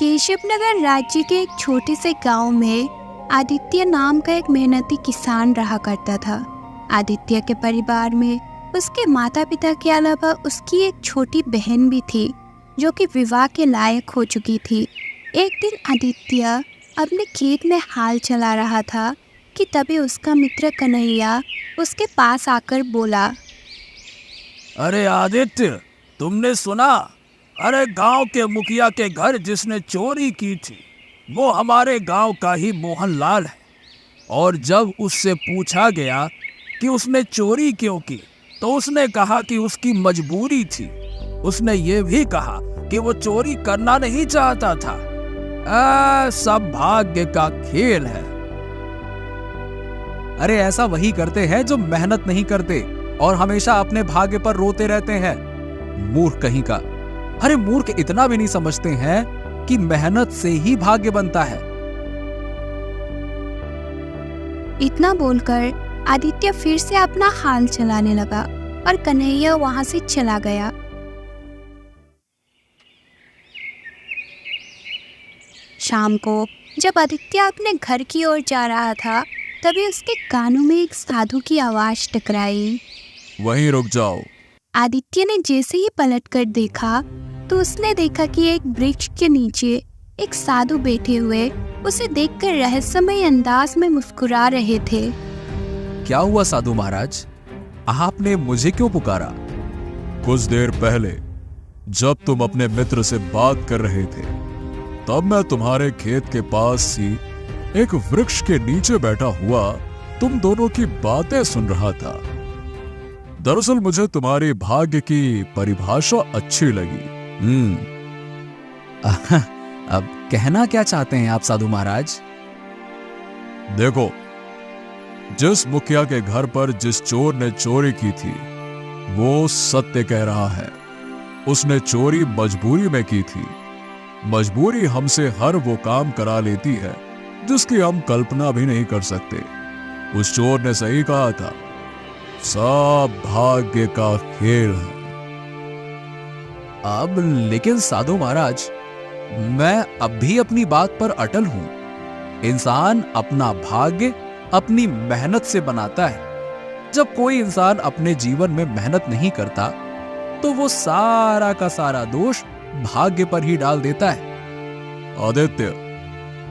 केशवनगर राज्य के एक छोटे से गांव में आदित्य नाम का एक मेहनती किसान रहा करता था। आदित्य के परिवार में उसके माता पिता के अलावा उसकी एक छोटी बहन भी थी जो कि विवाह के लायक हो चुकी थी। एक दिन आदित्य अपने खेत में हाल चला रहा था कि तभी उसका मित्र कन्हैया उसके पास आकर बोला, अरे आदित्य, तुमने सुना? अरे गांव के मुखिया के घर जिसने चोरी की थी वो हमारे गांव का ही मोहनलाल है। और जब उससे पूछा गया कि उसने चोरी क्यों की तो उसने कहा कि उसकी मजबूरी थी। उसने ये भी कहा कि वो चोरी करना नहीं चाहता था। सब भाग्य का खेल है। अरे ऐसा वही करते हैं जो मेहनत नहीं करते और हमेशा अपने भाग्य पर रोते रहते हैं। मूर्ख कहीं का। अरे मूर्ख इतना भी नहीं समझते हैं कि मेहनत से ही भाग्य बनता है। इतना बोलकर आदित्य फिर से अपना हाल चलाने लगा और कन्हैया वहां से चला गया। शाम को जब आदित्य अपने घर की ओर जा रहा था तभी उसके कानों में एक साधु की आवाज टकराई। वहीं रुक जाओ। आदित्य ने जैसे ही पलटकर देखा तो उसने देखा कि एक वृक्ष के नीचे एक साधु बैठे हुए उसे देखकर रहस्यमय अंदाज में मुस्कुरा रहे थे। क्या हुआ साधु महाराज, आपने मुझे क्यों पुकारा? कुछ देर पहले जब तुम अपने मित्र से बात कर रहे थे तब मैं तुम्हारे खेत के पास ही एक वृक्ष के नीचे बैठा हुआ तुम दोनों की बातें सुन रहा था। दरअसल मुझे तुम्हारी भाग्य की परिभाषा अच्छी लगी। अब कहना क्या चाहते हैं आप साधु महाराज? देखो, जिस मुखिया के घर पर जिस चोर ने चोरी की थी वो सत्य कह रहा है। उसने चोरी मजबूरी में की थी। मजबूरी हमसे हर वो काम करा लेती है जिसकी हम कल्पना भी नहीं कर सकते। उस चोर ने सही कहा था, सब भाग्य का खेल है। अब लेकिन साधु महाराज, मैं अब भी अपनी बात पर अटल हूं। इंसान अपना भाग्य अपनी मेहनत से बनाता है। जब कोई इंसान अपने जीवन में मेहनत नहीं करता तो वो सारा का सारा दोष भाग्य पर ही डाल देता है। आदित्य,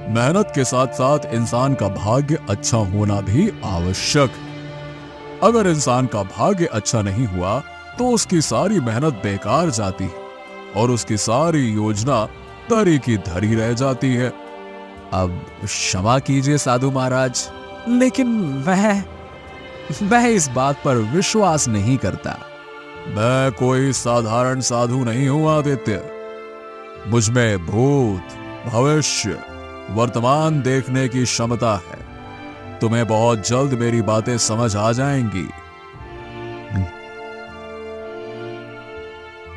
मेहनत के साथ साथ इंसान का भाग्य अच्छा होना भी आवश्यक है। अगर इंसान का भाग्य अच्छा नहीं हुआ तो उसकी सारी मेहनत बेकार जाती है और उसकी सारी योजना धरी की धरी रह जाती है। अब क्षमा कीजिए साधु महाराज, लेकिन मैं इस बात पर विश्वास नहीं करता। मैं कोई साधारण साधु नहीं हूं आदित्य। मुझमें भूत, भविष्य, वर्तमान देखने की क्षमता है। तुम्हें बहुत जल्द मेरी बातें समझ आ जाएंगी।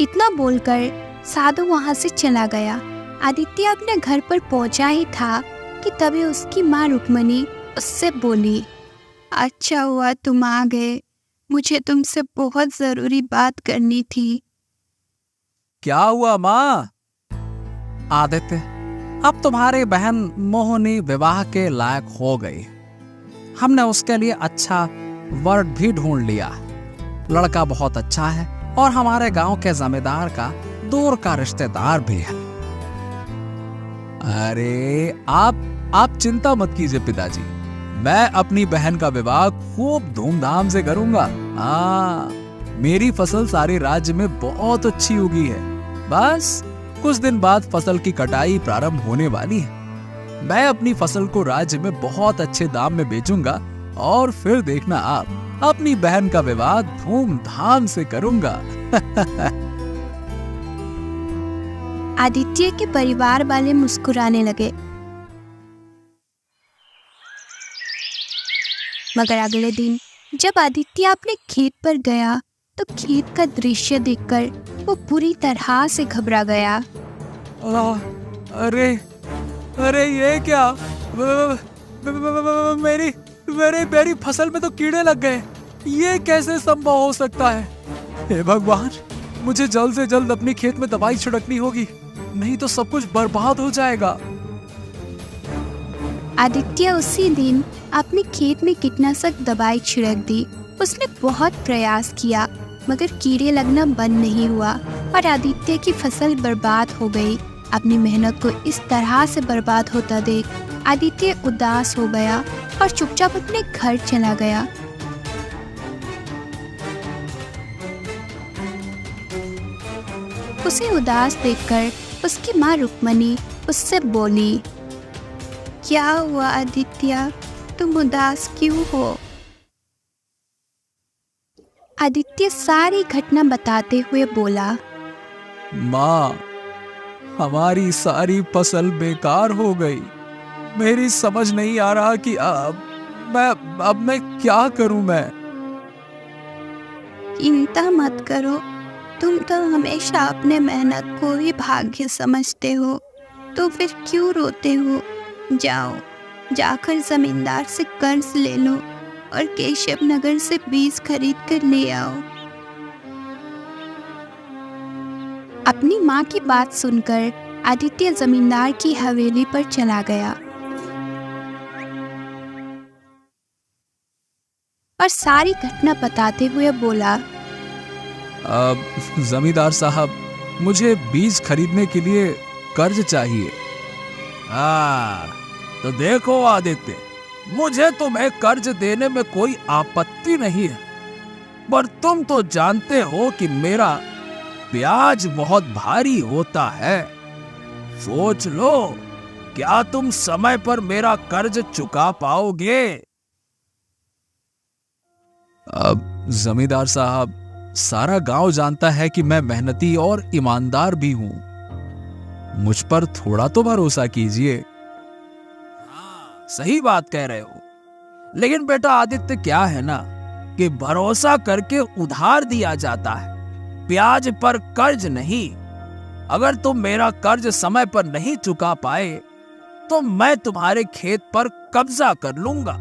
इतना बोलकर साधु वहां से चला गया। आदित्य अपने घर पर पहुंचा ही था कि तभी उसकी माँ रुक्मणी उससे बोली, अच्छा हुआ तुम आ गए, मुझे तुमसे बहुत जरूरी बात करनी थी। क्या हुआ माँ? आदित्य, अब तुम्हारी बहन मोहिनी विवाह के लायक हो गई। हमने उसके लिए अच्छा वर भी ढूंढ लिया। लड़का बहुत अच्छा है और हमारे गांव के जमींदार का दूर का रिश्तेदार भी है। अरे आप चिंता मत कीजिए पिताजी, मैं अपनी बहन का विवाह खूब धूमधाम से करूंगा। हाँ, मेरी फसल सारे राज्य में बहुत अच्छी उगी है। बस कुछ दिन बाद फसल की कटाई प्रारंभ होने वाली है। मैं अपनी फसल को राज्य में बहुत अच्छे दाम में बेचूंगा और फिर देखना आप, अपनी बहन का विवाह धूमधाम से करूंगा। आदित्य के परिवार वाले मुस्कुराने लगे। मगर अगले दिन जब आदित्य अपने खेत पर गया तो खेत का दृश्य देखकर वो पूरी तरह से घबरा गया। अरे ये क्या? मेरी फसल में तो कीड़े लग गए। ये कैसे संभव हो सकता है? हे भगवान, मुझे जल्द से जल्द अपने खेत में दवाई छिड़कनी होगी, नहीं तो सब कुछ बर्बाद हो जाएगा। आदित्य उसी दिन अपने खेत में कीटनाशक दवाई छिड़क दी। उसने बहुत प्रयास किया मगर कीड़े लगना बंद नहीं हुआ और आदित्य की फसल बर्बाद हो गई। अपनी मेहनत को इस तरह से बर्बाद होता देख आदित्य उदास हो गया और चुपचाप अपने घर चला गया। उसे उदास देखकर उसकी माँ रुक्मणी उससे बोली, क्या हुआ आदित्य, तुम उदास क्यों हो? आदित्य सारी घटना बताते हुए बोला, माँ, हमारी सारी फसल बेकार हो गई। मेरी समझ नहीं आ रहा कि अब मैं क्या करूं मैं। चिंता मत करो, तुम तो हमेशा अपने मेहनत को ही भाग्य समझते हो, तो फिर क्यों रोते हो? जाओ, जाकर जमींदार से कर्ज ले लो और केशव नगर से बीज खरीद कर ले आओ। अपनी माँ की बात सुनकर आदित्य जमींदार की हवेली पर चला गया और सारी घटना बताते हुए बोला, जमींदार साहब, मुझे बीज खरीदने के लिए कर्ज चाहिए। तो देखो आदित्य, मुझे तुम्हें कर्ज देने में कोई आपत्ति नहीं है, पर तुम तो जानते हो कि मेरा ब्याज बहुत भारी होता है। सोच लो, क्या तुम समय पर मेरा कर्ज चुका पाओगे? अब जमींदार साहब, सारा गांव जानता है कि मैं मेहनती और ईमानदार भी हूं। मुझ पर थोड़ा तो भरोसा कीजिए। सही बात कह रहे हो, लेकिन बेटा आदित्य, क्या है ना कि भरोसा करके उधार दिया जाता है, ब्याज पर कर्ज नहीं। अगर तुम मेरा कर्ज समय पर नहीं चुका पाए तो मैं तुम्हारे खेत पर कब्जा कर लूंगा।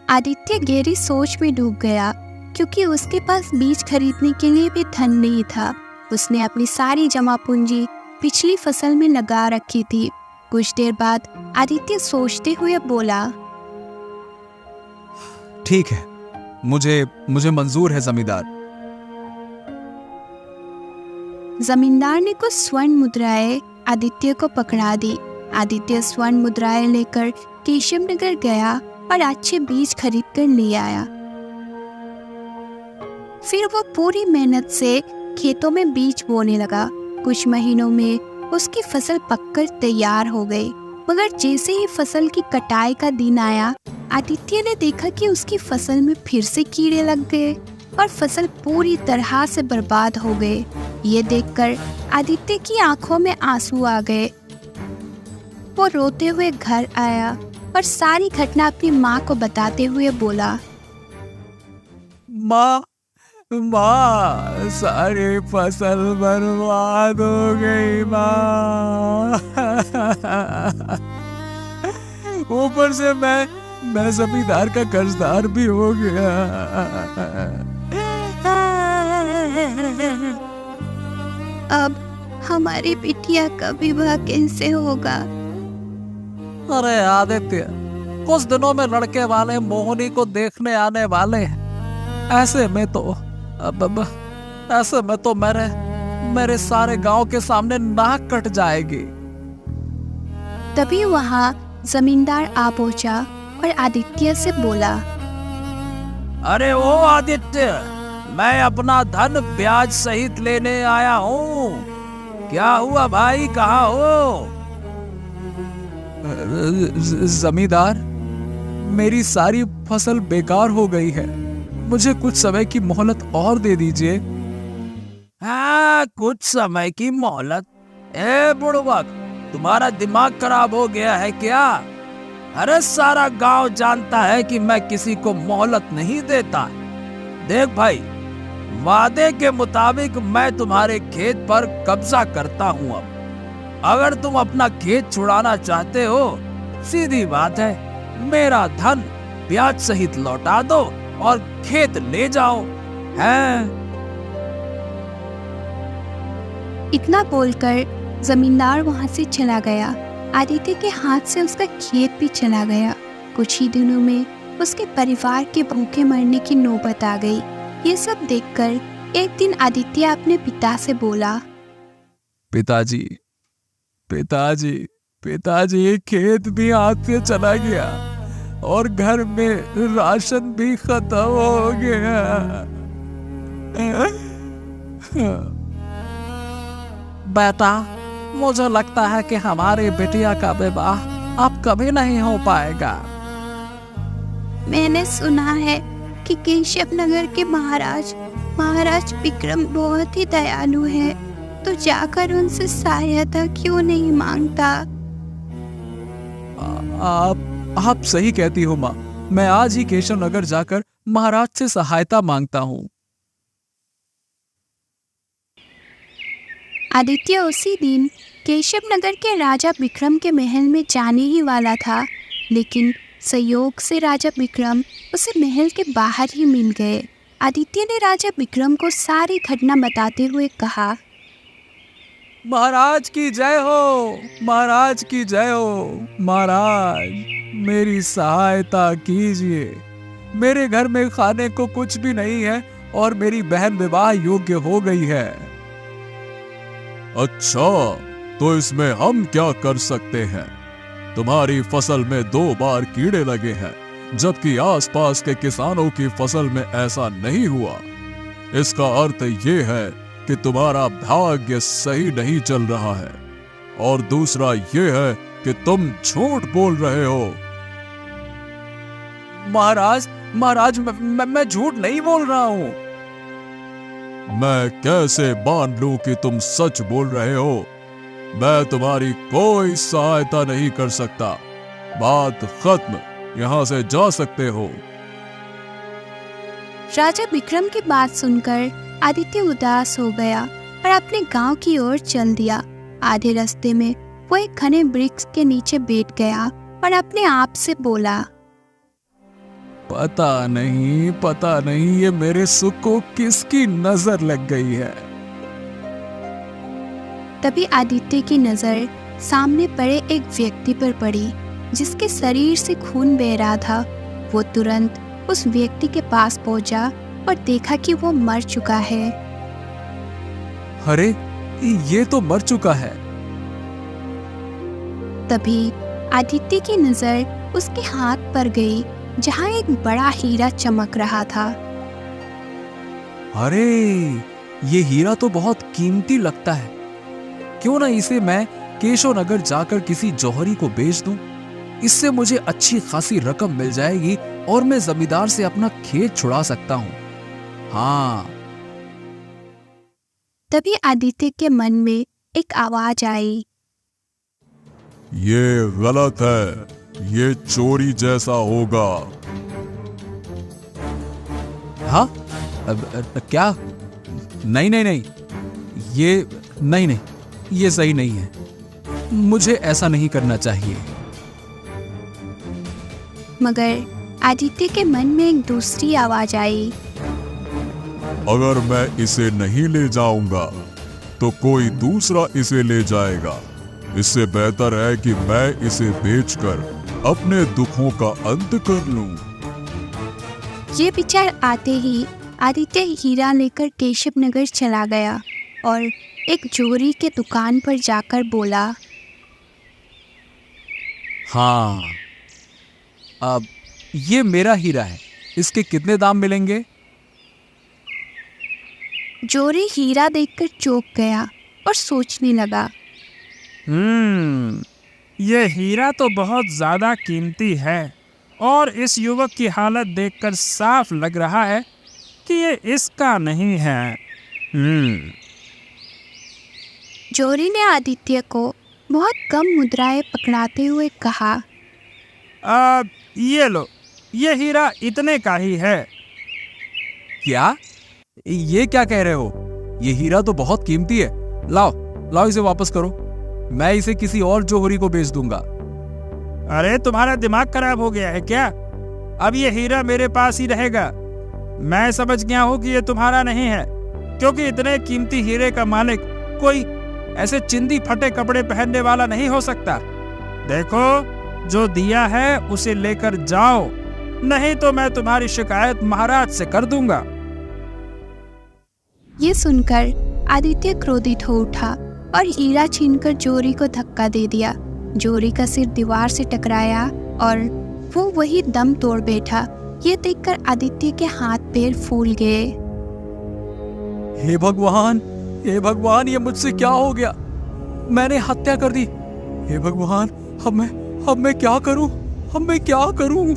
आदित्य गहरी सोच में डूब गया क्योंकि उसके पास बीज खरीदने के लिए भी धन नहीं था। उसने अपनी सारी जमा पूंजी पिछली फसल में लगा रखी थी। कुछ देर बाद आदित्य सोचते हुए बोला, ठीक है, मुझे मंजूर है जमींदार। जमींदार ने कुछ स्वर्ण मुद्राएं आदित्य को पकड़ा दी। आदित्य स्वर्ण मुद्राएं लेकर केशव नगर गया और अच्छे बीज खरीद कर ले आया। फिर वो पूरी मेहनत से खेतों में बीज बोने लगा। कुछ महीनों में उसकी फसल पककर तैयार हो गई, मगर जैसे ही फसल की कटाई का दिन आया, आदित्य ने देखा कि उसकी फसल में फिर से कीड़े लग गए और फसल पूरी तरह से बर्बाद हो गए। ये देखकर आदित्य की आंखों में आंसू आ गए। वो रोते हुए घर आया और सारी घटना अपनी माँ को बताते हुए बोला, माँ, सारी फसल बर्बाद हो गई माँ। ऊपर से मैं जमींदार का कर्जदार भी हो गया। अब हमारी बिटिया का विवाह कैसे होगा? अरे आदित्य, कुछ दिनों में लड़के वाले मोहिनी को देखने आने वाले हैं। ऐसे में तो मेरे सारे गांव के सामने नाक कट जाएगी। तभी वहां जमींदार आ पहुंचा और आदित्य से बोला, अरे ओ आदित्य, मैं अपना धन ब्याज सहित लेने आया हूँ। क्या हुआ भाई, कहाँ हो? जमींदार, मेरी सारी फसल बेकार हो गई है। मुझे कुछ समय की मोहलत और दे दीजिए। हाँ, कुछ समय की मोहलत? ए बुड़बक, तुम्हारा दिमाग खराब हो गया है क्या? अरे सारा गांव जानता है कि मैं किसी को मोहलत नहीं देता। देख भाई, वादे के मुताबिक मैं तुम्हारे खेत पर कब्जा करता हूँ। अब अगर तुम अपना खेत छुड़ाना चाहते हो, सीधी बात है, मेरा धन ब्याज सहित लौटा दो और खेत ले जाओ। हैं? इतना बोलकर जमींदार वहां से चला गया। आदित्य के हाथ से उसका खेत भी चला गया। कुछ ही दिनों में उसके परिवार के भूखे मरने की नौबत आ गई। ये सब देखकर एक दिन आदित्य अपने पिता से बोला, पिताजी पिताजी पिताजी, खेत भी हाथ से चला गया और घर में राशन भी खत्म हो गया। बेटा, मुझे लगता है कि हमारे बिटिया का विवाह अब कभी नहीं हो पाएगा। मैंने सुना है कि केशव नगर के महाराज विक्रम बहुत ही दयालु है, तो जाकर उनसे सहायता क्यों नहीं मांगता? आप सही कहती हो माँ। मैं आज ही केशव नगर जाकर महाराज से सहायता मांगता हूँ। आदित्य उसी दिन केशव नगर के राजा विक्रम के महल में जाने ही वाला था, लेकिन संयोग से राजा विक्रम उसे महल के बाहर ही मिल गए। आदित्य ने राजा विक्रम को सारी घटना बताते हुए कहा, महाराज की जय हो, महाराज की जय हो। महाराज, मेरी सहायता कीजिए। मेरे घर में खाने को कुछ भी नहीं है और मेरी बहन विवाह योग्य हो गई है। अच्छा, तो इसमें हम क्या कर सकते हैं? तुम्हारी फसल में 2 बार कीड़े लगे हैं, जबकि आसपास के किसानों की फसल में ऐसा नहीं हुआ। इसका अर्थ ये है कि तुम्हारा भाग्य सही नहीं चल रहा है, और दूसरा ये है कि तुम झूठ बोल रहे हो। महाराज, मैं झूठ नहीं बोल रहा हूँ। मैं कैसे मान लूं कि तुम सच बोल रहे हो? मैं तुम्हारी कोई सहायता नहीं कर सकता। बात खत्म, यहाँ से जा सकते हो। राजा विक्रम की बात सुनकर आदित्य उदास हो गया और अपने गांव की ओर चल दिया। आधे रास्ते में वो एक घने वृक्ष के नीचे बैठ गया और अपने आप से बोला, पता नहीं ये मेरे सुख को किसकी नजर लग गई है। तभी आदित्य की नजर सामने पड़े एक व्यक्ति पर पड़ी, जिसके शरीर से खून बह रहा था। वो तुरंत उस व्यक्ति के पास पहुंचा और देखा कि वो मर चुका है। अरे, ये तो मर चुका है। तभी आदित्य की नजर उसके हाथ पर गई, जहां एक बड़ा हीरा चमक रहा था। अरे, ये हीरा तो बहुत कीमती लगता है। क्यों ना इसे मैं केशव नगर जाकर किसी जौहरी को बेच दूं? इससे मुझे अच्छी खासी रकम मिल जाएगी और मैं जमींदार से अपना खेत छुड़ा सकता हूं। हाँ। तभी आदित्य के मन में एक आवाज आई, ये गलत है, ये चोरी जैसा होगा। हाँ? क्या? नहीं, ये सही नहीं है। मुझे ऐसा नहीं करना चाहिए। मगर आदित्य के मन में एक दूसरी आवाज आई, अगर मैं इसे नहीं ले जाऊंगा तो कोई दूसरा इसे ले जाएगा। इससे बेहतर है कि मैं इसे बेचकर अपने दुखों का अंत कर लूं। ये विचार आते ही आदित्य हीरा लेकर केशव नगर चला गया और एक जोहरी के दुकान पर जाकर बोला, हाँ, अब ये मेरा हीरा है। इसके कितने दाम मिलेंगे? जोहरी हीरा देखकर चौंक गया और सोचने लगा, ये हीरा तो बहुत ज्यादा कीमती है और इस युवक की हालत देखकर साफ लग रहा है कि ये इसका नहीं है। जोहरी ने आदित्य को बहुत कम मुद्राएं पकड़ाते हुए कहा, ये लो, ये हीरा इतने का ही है। क्या? ये क्या कह रहे हो? ये हीरा तो बहुत कीमती है। लाओ इसे वापस करो। मैं इसे किसी और जौहरी को बेच दूंगा। अरे, तुम्हारा दिमाग खराब हो गया है क्या? अब ये हीरा मेरे पास ही रहेगा। मैं समझ गया हूँ कि ये तुम्हारा नहीं है, क्योंकि इतने कीमती हीरे का मालिक कोई ऐसे चिंदी फटे कपड़े पहनने वाला नहीं हो सकता। देखो, जो दिया है उसे लेकर जाओ, नहीं तो मैं तुम्हारी शिकायत महाराज से कर दूंगा। ये सुनकर आदित्य क्रोधित हो उठा और हीरा छीनकर जोरी को धक्का दे दिया। जोरी का सिर दीवार से टकराया और वो वही दम तोड़ बैठा। ये देखकर आदित्य के हाथ पैर फूल गए। हे भगवान, हे भगवान, ये मुझसे क्या हो गया? मैंने हत्या कर दी। हे भगवान, अब मैं क्या करूं? अब मैं क्या करूं?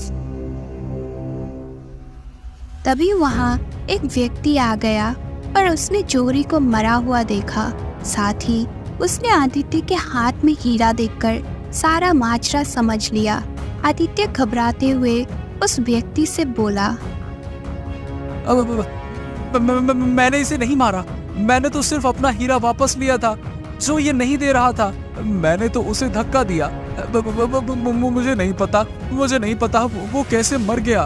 तभी वहां एक व्यक्ति आ गया और उसने जोरी को मरा हुआ देखा। साथ ही उसने आदित्य के हाथ में हीरा देखकर सारा माजरा समझ लिया। आदित्य घबराते हुए उस व्यक्ति से बोला, मैंने इसे नहीं मारा। मैंने तो सिर्फ अपना हीरा वापस लिया था जो ये नहीं दे रहा था। मैंने तो उसे धक्का दिया। मुझे नहीं पता वो कैसे मर गया।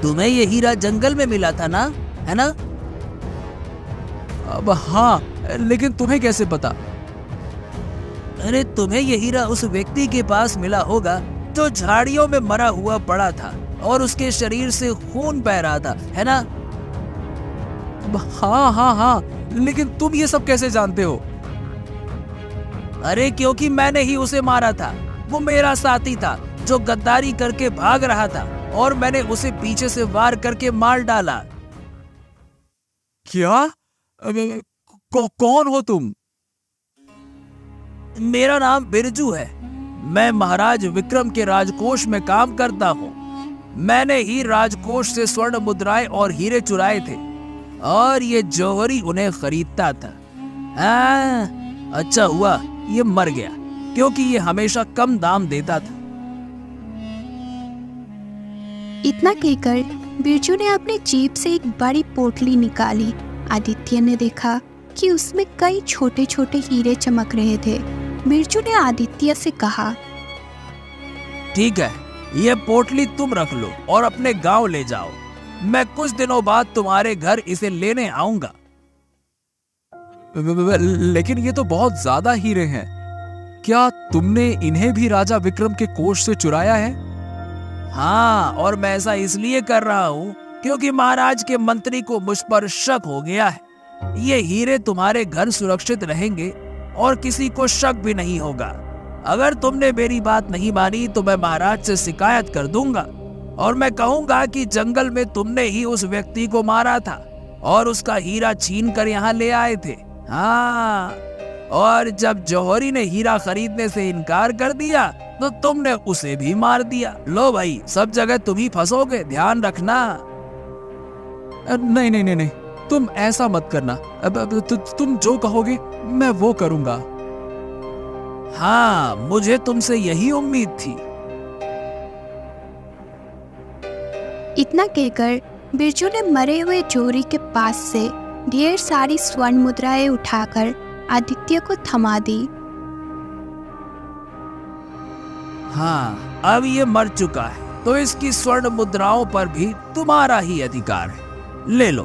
तुम्हें ये हीरा जंगल में मिला था ना, है ना? अब हाँ, लेकिन तुम्हें कैसे पता? अरे तुम्हें ये हीरा उस व्यक्ति के पास मिला होगा जो झाड़ियों में मरा हुआ पड़ा था और उसके शरीर से खून बह रहा था, है ना? हाँ, लेकिन तुम ये सब कैसे जानते हो? अरे क्योंकि मैंने ही उसे मारा था। वो मेरा साथी था जो गद्दारी करके भाग रहा था और मैंने उसे पीछे से वार करके मार डाला। क्या? कौन हो तुम? मेरा नाम बिरजू है। मैं महाराज विक्रम के राजकोष में काम करता हूँ। मैंने ही राजकोष से स्वर्ण मुद्राएं और हीरे चुराए थे और ये जौहरी उन्हें खरीदता था। अच्छा हुआ ये मर गया, क्योंकि ये हमेशा कम दाम देता था। इतना कहकर बिरजू ने अपनी जेब से एक बड़ी पोटली निकाली। आदित्य ने देखा कि उसमें कई छोटे छोटे हीरे चमक रहे थे। बिरजू ने आदित्य से कहा, ठीक है, ये पोटली तुम रख लो और अपने गांव ले जाओ। मैं कुछ दिनों बाद तुम्हारे घर इसे लेने आऊंगा। लेकिन ये तो बहुत ज्यादा हीरे हैं। क्या तुमने इन्हें भी राजा विक्रम के कोष से चुराया है? हाँ, और मैं ऐसा इसलिए कर रहा हूँ क्योंकि महाराज के मंत्री को मुझ पर शक हो गया है। ये हीरे तुम्हारे घर सुरक्षित रहेंगे और किसी को शक भी नहीं होगा। अगर तुमने मेरी बात नहीं मानी तो मैं महाराज से शिकायत कर दूंगा और मैं कहूंगा कि जंगल में तुमने ही उस व्यक्ति को मारा था और उसका हीरा छीन कर यहाँ ले आए थे। हाँ, और जब जौहरी ने हीरा खरीदने से इनकार कर दिया तो तुमने उसे भी मार दिया। लो भाई, सब जगह तुम ही फंसोगे, ध्यान रखना। नहीं, तुम ऐसा मत करना। अब तुम जो कहोगे मैं वो करूंगा। हाँ, मुझे तुमसे यही उम्मीद थी। इतना कहकर बिरजू ने मरे हुए जोरी के पास से ढेर सारी स्वर्ण मुद्राएं उठाकर आदित्य को थमा दी। हाँ, अब ये मर चुका है तो इसकी स्वर्ण मुद्राओं पर भी तुम्हारा ही अधिकार है। ले लो।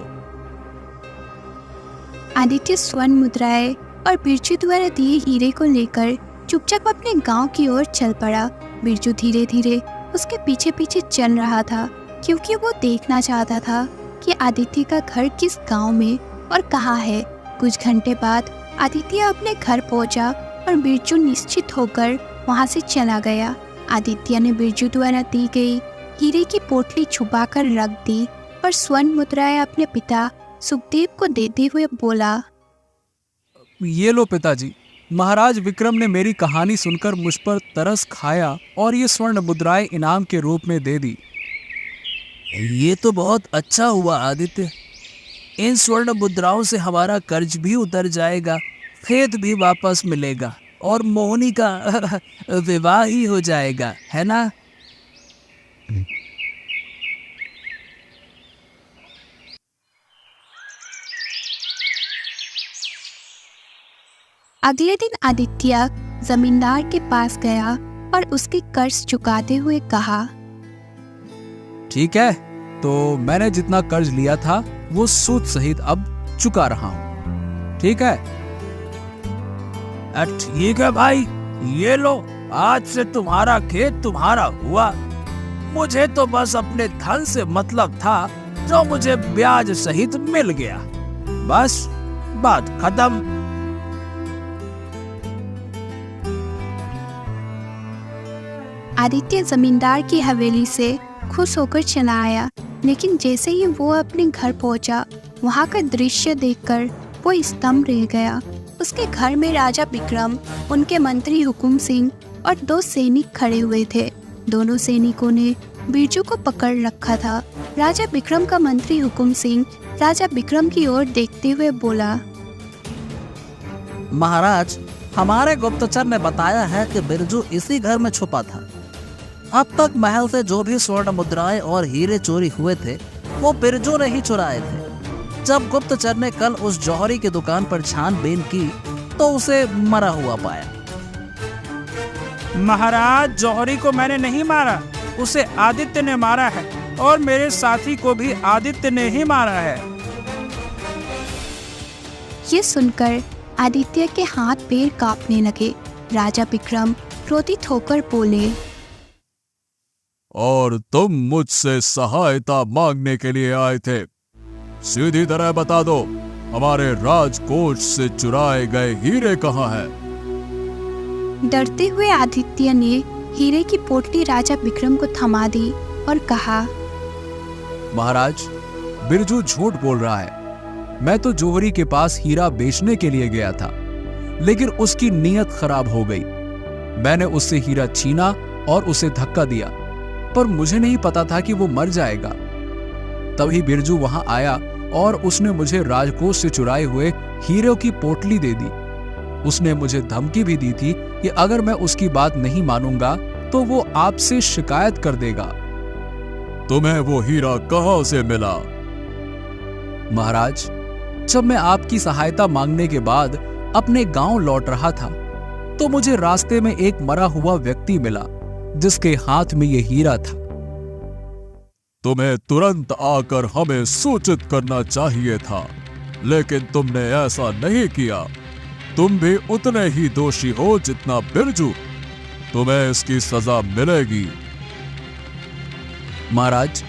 आदित्य स्वर्ण मुद्राएं और बिरजू द्वारा दिए हीरे को लेकर चुपचाप अपने गांव की ओर चल पड़ा। बिरजू धीरे धीरे उसके पीछे पीछे चल रहा था क्योंकि वो देखना चाहता था कि आदित्य का घर किस गांव में और कहाँ है। कुछ घंटे बाद आदित्य अपने घर पहुंचा और बिरजू निश्चित होकर वहां से चला गया। आदित्य ने बिरजू द्वारा दी गई हीरे की पोटली छुपाकर रख दी और स्वर्ण मुद्राएं अपने पिता सुखदेव को देते हुए बोला, ये लो पिताजी, महाराज विक्रम ने मेरी कहानी सुनकर मुझ पर तरस खाया और ये स्वर्ण मुद्राएं इनाम के रूप में दे दी। ये तो बहुत अच्छा हुआ आदित्य। इन स्वर्ण मुद्राओं से हमारा कर्ज भी उतर जाएगा, खेत भी वापस मिलेगा और मोहनी का विवाह ही हो जाएगा, है ना? अगले दिन आदित्य जमींदार के पास गया और उसके कर्ज चुकाते हुए कहा, ठीक है, तो मैंने जितना कर्ज लिया था वो सूद सहित अब चुका रहा हूं। ठीक है? ठीक है भाई, ये लो, आज से तुम्हारा खेत तुम्हारा हुआ। मुझे तो बस अपने धन से मतलब था जो मुझे ब्याज सहित मिल गया। बस बात खत्म। आदित्य जमींदार की हवेली से खुश होकर चला आया, लेकिन जैसे ही वो अपने घर पहुंचा, वहां का दृश्य देखकर वो स्तंभ रह गया। उसके घर में राजा विक्रम, उनके मंत्री हुकुम सिंह और 2 सैनिक खड़े हुए थे। दोनों सैनिकों ने बिरजू को पकड़ रखा था। राजा विक्रम का मंत्री हुकुम सिंह राजा विक्रम की ओर देखते हुए बोला, महाराज, हमारे गुप्तचर ने बताया है कि बिरजू इसी घर में छुपा था। अब तक महल से जो भी स्वर्ण मुद्राएं और हीरे चोरी हुए थे वो बिरजू ने ही चुराए थे। जब गुप्तचर ने कल उस जौहरी की दुकान पर छानबीन की तो उसे मरा हुआ पाया। महाराज, जौहरी को मैंने नहीं मारा, उसे आदित्य ने मारा है और मेरे साथी को भी आदित्य ने ही मारा है। ये सुनकर आदित्य के हाथ पैर कांपने लगे। राजा विक्रम क्रोधित होकर बोले, और तुम मुझसे सहायता मांगने के लिए आए थे? सीधी तरह बता दो, हमारे राजकोष से चुराए गए हीरे कहाँ हैं? डरते हुए आदित्य ने हीरे की पोटली राजा विक्रम को थमा दी और कहा, महाराज, बिरजू झूठ बोल रहा है। मैं तो जौहरी के पास हीरा बेचने के लिए गया था, लेकिन उसकी नीयत खराब हो गई। मैंने उससे हीरा छीना और उसे धक्का दिया, पर मुझे नहीं पता था कि वो मर जाएगा। तभी बिरजू वहां आया और उसने मुझे राजकोष से चुराए हुए हीरों की पोटली दे दी। उसने मुझे धमकी भी दी थी कि अगर मैं उसकी बात नहीं मानूंगा तो वो आपसे शिकायत कर देगा। तुम्हें वो हीरा कहां से मिला? महाराज, जब मैं आपकी सहायता मांगने के बाद अपने गांव लौट रहा था तो मुझे रास्ते में एक मरा हुआ व्यक्ति मिला जिसके हाथ में ये हीरा था। तुम्हें तुरंत आकर हमें सूचित करना चाहिए था, लेकिन तुमने ऐसा नहीं किया। तुम भी उतने ही दोषी हो जितना बिरजू। तुम्हें इसकी सजा मिलेगी। महाराज,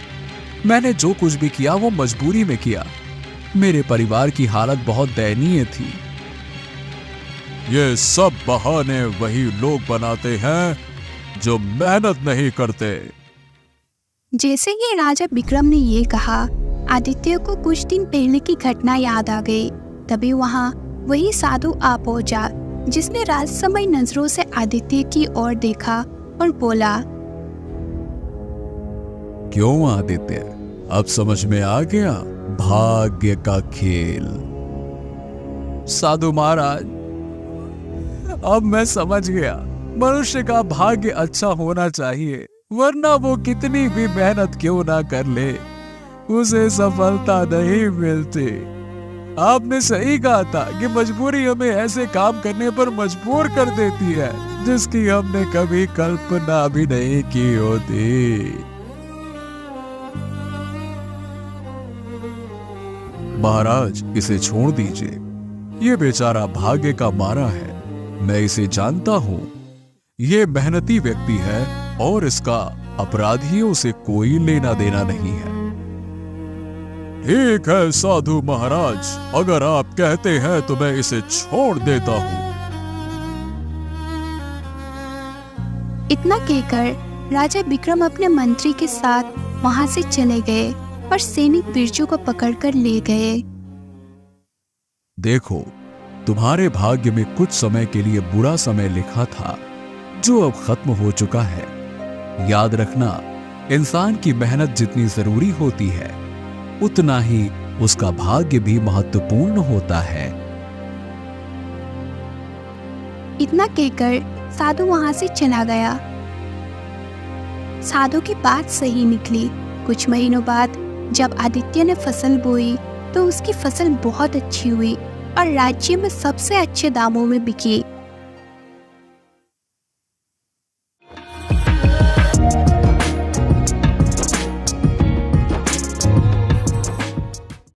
मैंने जो कुछ भी किया वो मजबूरी में किया। मेरे परिवार की हालत बहुत दयनीय थी। ये सब बहाने वही लोग बनाते हैं जो मेहनत नहीं करते। जैसे ही राजा विक्रम ने ये कहा, आदित्य को कुछ दिन पहले की घटना याद आ गई। तभी वहां वही साधु आ पहुंचा जिसने राजसमय नजरों से आदित्य की ओर देखा और बोला, क्यों आदित्य, अब समझ में आ गया भाग्य का खेल? साधु महाराज, अब मैं समझ गया। मनुष्य का भाग्य अच्छा होना चाहिए, वरना वो कितनी भी मेहनत क्यों ना कर ले, उसे सफलता नहीं मिलती। आपने सही कहा था कि मजबूरी हमें ऐसे काम करने पर मजबूर कर देती है जिसकी हमने कभी कल्पना भी नहीं की होती। महाराज, इसे छोड़ दीजिए। ये बेचारा भाग्य का मारा है। मैं इसे जानता हूं। ये मेहनती व्यक्ति है और इसका अपराधियों से कोई लेना देना नहीं है। ठीक है साधु महाराज, अगर आप कहते हैं तो मैं इसे छोड़ देता हूं। इतना कहकर राजा विक्रम अपने मंत्री के साथ वहां से चले गए और सैनिक बिरजू को पकड़कर ले गए। देखो, तुम्हारे भाग्य में कुछ समय के लिए बुरा समय लिखा था जो अब खत्म हो चुका है। याद रखना, इंसान की मेहनत जितनी जरूरी होती है उतना ही उसका भाग्य भी महत्वपूर्ण होता है। इतना कहकर साधु वहां से चला गया। साधु की बात सही निकली। कुछ महीनों बाद जब आदित्य ने फसल बोई तो उसकी फसल बहुत अच्छी हुई और राज्य में सबसे अच्छे दामों में बिकी।